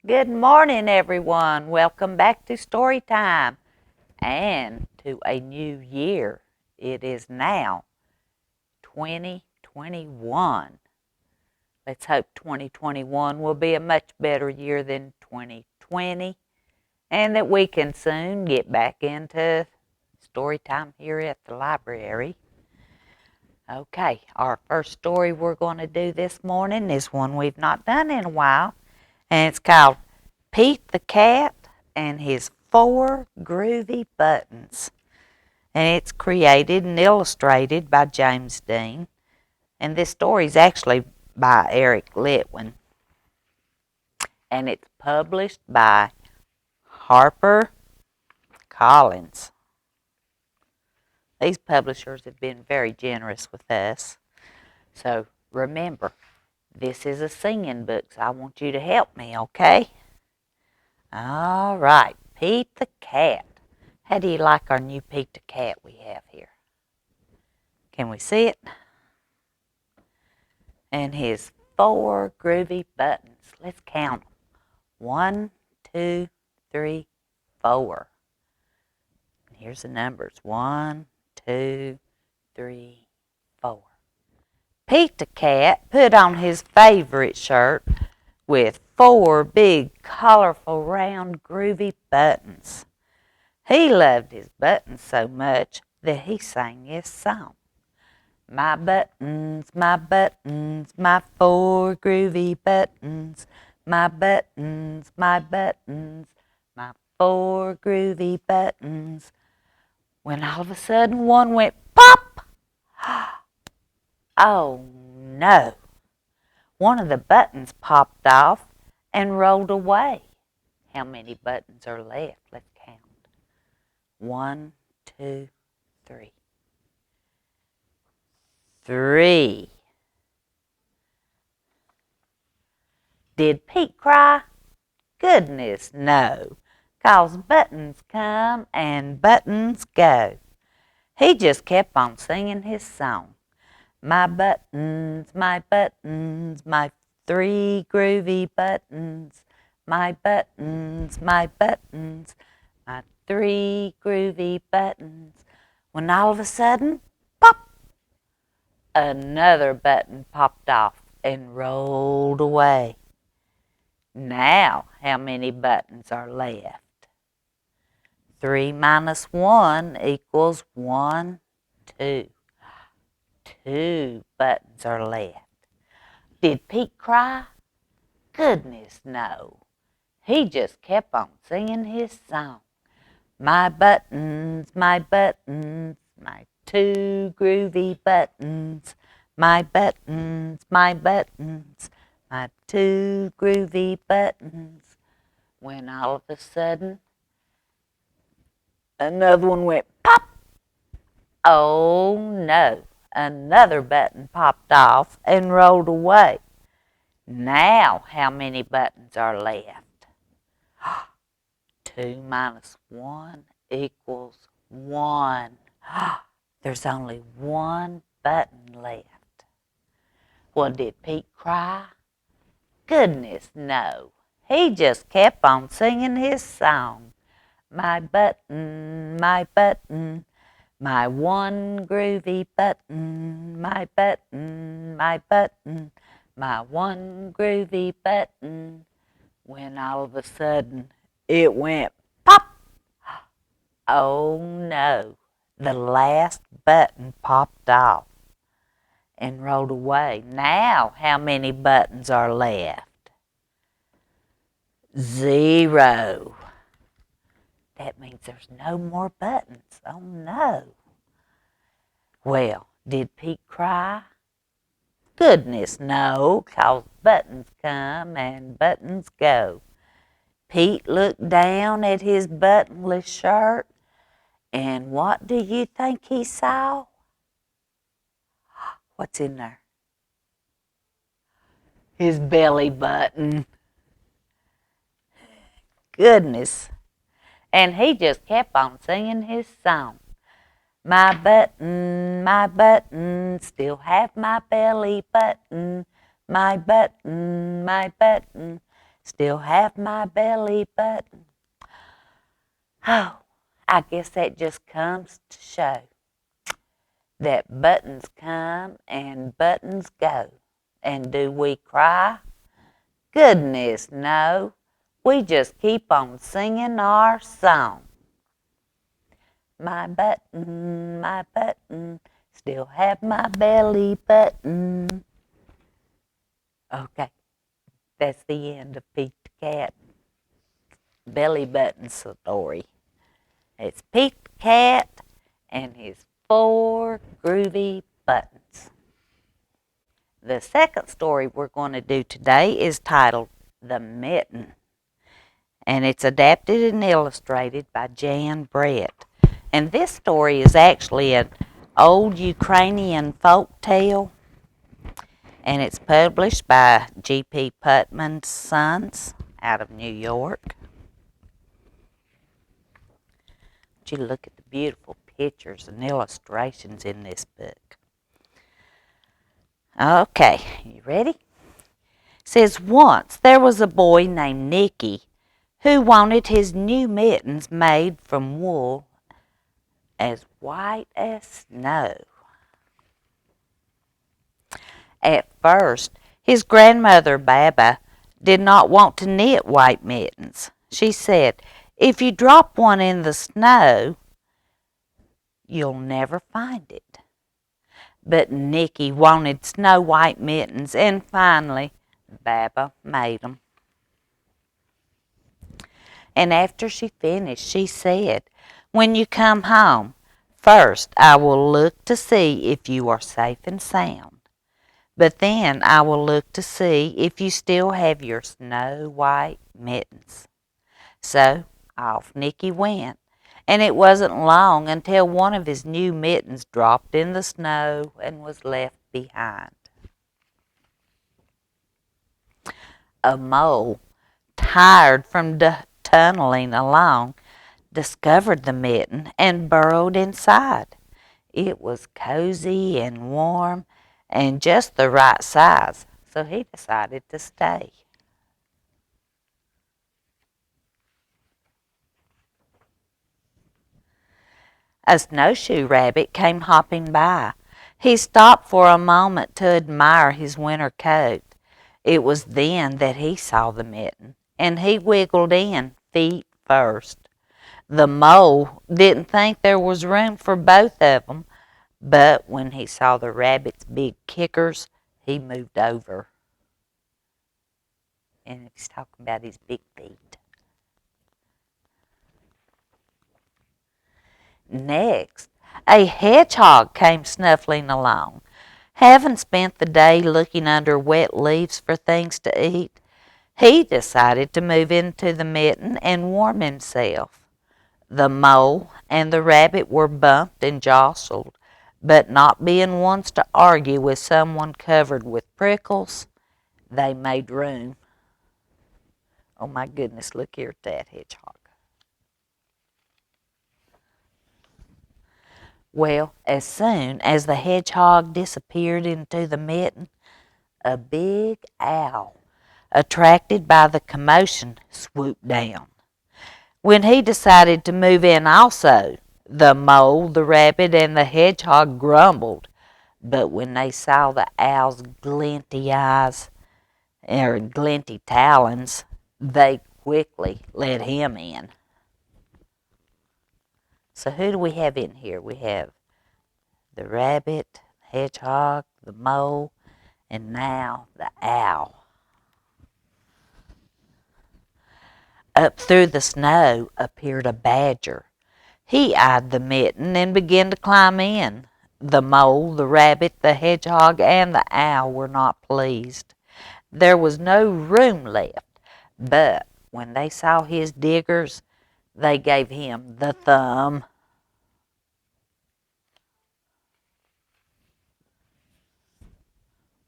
Good morning, everyone. Welcome back to Storytime and to a new year. It is now 2021. Let's hope 2021 will be a much better year than 2020 and that we can soon get back into Storytime here at the library. Okay, our first story we're going to do this morning is one we've not done in a while, and it's called Pete the Cat and His Four Groovy Buttons. And it's created and illustrated by James Dean. And this story is actually by Eric Litwin. And it's published by Harper Collins. These publishers have been very generous with us. So remember, this is a singing book, so I want you to help me, okay? All right, Pete the Cat. How do you like our new Pete the Cat we have here? Can we see it? And his four groovy buttons. Let's count them. 1, 2, 3, 4. And here's the numbers. 1, 2, 3, 4. Pete the Cat put on his favorite shirt with 4 big, colorful, round, groovy buttons. He loved his buttons so much that he sang this song. My 4 groovy buttons. My 4 groovy buttons. When all of a sudden one went pop! Oh no! One of the buttons popped off and rolled away. How many buttons are left? Let's count. 1, 2, 3. 3. Did Pete cry? Goodness, no. 'Cause buttons come and buttons go. He just kept on singing his song. My 3 groovy buttons. My 3 groovy buttons. When all of a sudden, pop! Another button popped off and rolled away. Now, how many buttons are left? 3 minus 1 equals 1, 2. 2 buttons are left. Did Pete cry? Goodness, no. He just kept on singing his song. My 2 groovy buttons. My 2 groovy buttons. When all of a sudden, another one went pop. Oh no, another button popped off and rolled away. Now, how many buttons are left? 2 minus 1 equals 1. There's only 1 button left. Well, did Pete cry? Goodness, no. He just kept on singing his song. My 1 groovy button. My 1 groovy button. When all of a sudden it went pop. Oh no, the last button popped off and rolled away. Now, how many buttons are left? 0. That means there's no more buttons. Oh no. Well, did Pete cry? Goodness, no, 'cause buttons come and buttons go. Pete looked down at his buttonless shirt, and what do you think he saw? What's in there? His belly button. Goodness. And he just kept on singing his song. My button, still have my belly button. My button, still have my belly button. Oh, I guess that just comes to show that buttons come and buttons go. And do we cry? Goodness, no. We just keep on singing our song. My button, still have my belly button. Okay, that's the end of Pete the Cat belly button story. It's Pete the Cat and his 4 groovy buttons. The second story we're going to do today is titled The Mitten, and it's adapted and illustrated by Jan Brett. And this story is actually an old Ukrainian folk tale, and it's published by G.P. Putman's Sons out of New York. You look at the beautiful pictures and illustrations in this book. Okay, you ready? It says, once there was a boy named Nicky who wanted his new mittens made from wool as white as snow. At first, his grandmother, Baba, did not want to knit white mittens. She said, if you drop one in the snow, you'll never find it. But Nicky wanted snow white mittens, and finally, Baba made them. And after she finished, she said, when you come home, first I will look to see if you are safe and sound. But then I will look to see if you still have your snow white mittens. So off Nicky went, and it wasn't long until one of his new mittens dropped in the snow and was left behind. A mole, tired from tunneling along, discovered the mitten and burrowed inside. It was cozy and warm and just the right size, so he decided to stay. A snowshoe rabbit came hopping by. He stopped for a moment to admire his winter coat. It was then that he saw the mitten, and he wiggled in, feet first. The mole didn't think there was room for both of them, but when he saw the rabbit's big kickers, he moved over. And he's talking about his big feet. Next, a hedgehog came snuffling along. Having spent the day looking under wet leaves for things to eat, he decided to move into the mitten and warm himself. The mole and the rabbit were bumped and jostled, but not being ones to argue with someone covered with prickles, they made room. Oh my goodness, look here at that hedgehog. Well, as soon as the hedgehog disappeared into the mitten, a big owl, attracted by the commotion, swooped down. When he decided to move in also, the mole, the rabbit, and the hedgehog grumbled. But when they saw the owl's glinty eyes, or glinty talons, they quickly let him in. So who do we have in here? We have the rabbit, the hedgehog, the mole, and now the owl. Up through the snow appeared a badger. He eyed the mitten and began to climb in. The mole, the rabbit, the hedgehog, and the owl were not pleased. There was no room left, but when they saw his diggers, they gave him the thumb.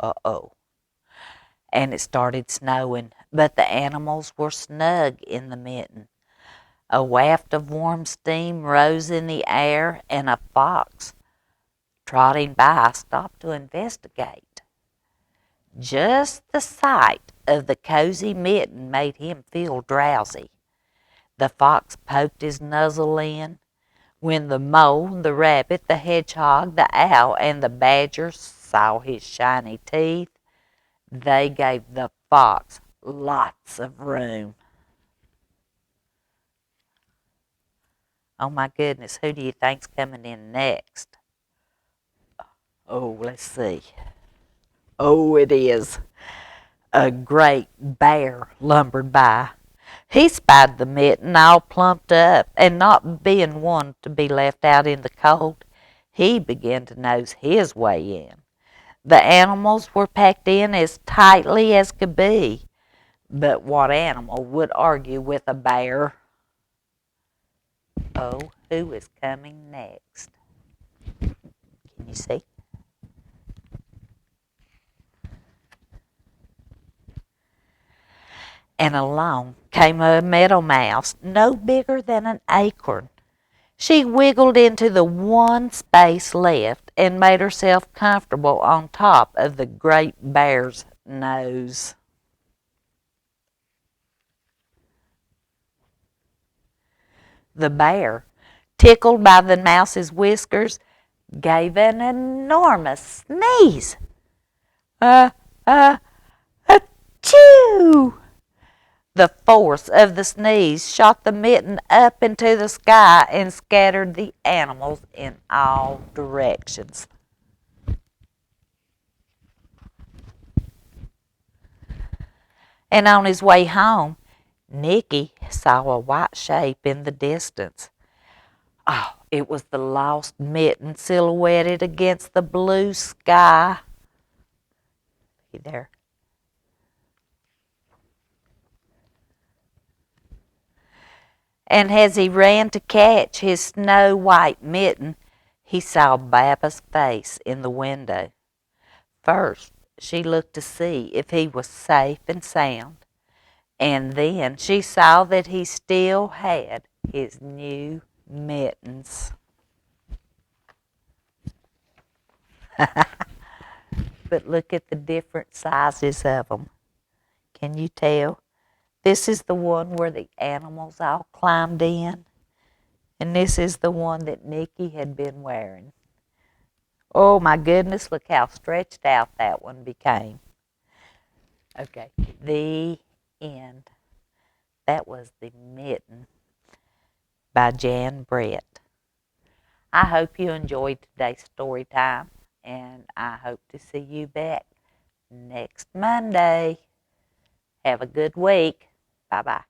Uh-oh. And it started snowing, but the animals were snug in the mitten. A waft of warm steam rose in the air, and a fox, trotting by, stopped to investigate. Just the sight of the cozy mitten made him feel drowsy. The fox poked his muzzle in. When the mole, the rabbit, the hedgehog, the owl, and the badger saw his shiny teeth, they gave the fox lots of room. Oh my goodness, who do you think's coming in next? Oh, let's see. Oh, it is. A great bear lumbered by. He spied the mitten all plumped up, and not being one to be left out in the cold, he began to nose his way in. The animals were packed in as tightly as could be, but what animal would argue with a bear? Oh, who is coming next? Can you see? And along came a meadow mouse, no bigger than an acorn. She wiggled into the one space left and made herself comfortable on top of the great bear's nose. The bear, tickled by the mouse's whiskers, gave an enormous sneeze. Uh, uh, achoo! The force of the sneeze shot the mitten up into the sky and scattered the animals in all directions. And on his way home, Nicky saw a white shape in the distance. Oh, it was the lost mitten silhouetted against the blue sky. See there? And as he ran to catch his snow-white mitten, he saw Baba's face in the window. First, she looked to see if he was safe and sound, and then she saw that he still had his new mittens. But look at the different sizes of them. Can you tell? This is the one where the animals all climbed in, and this is the one that Nicky had been wearing. Oh my goodness, look how stretched out that one became. Okay, the end. That was The Mitten by Jan Brett. I hope you enjoyed today's story time, and I hope to see you back next Monday. Have a good week. Bye-bye.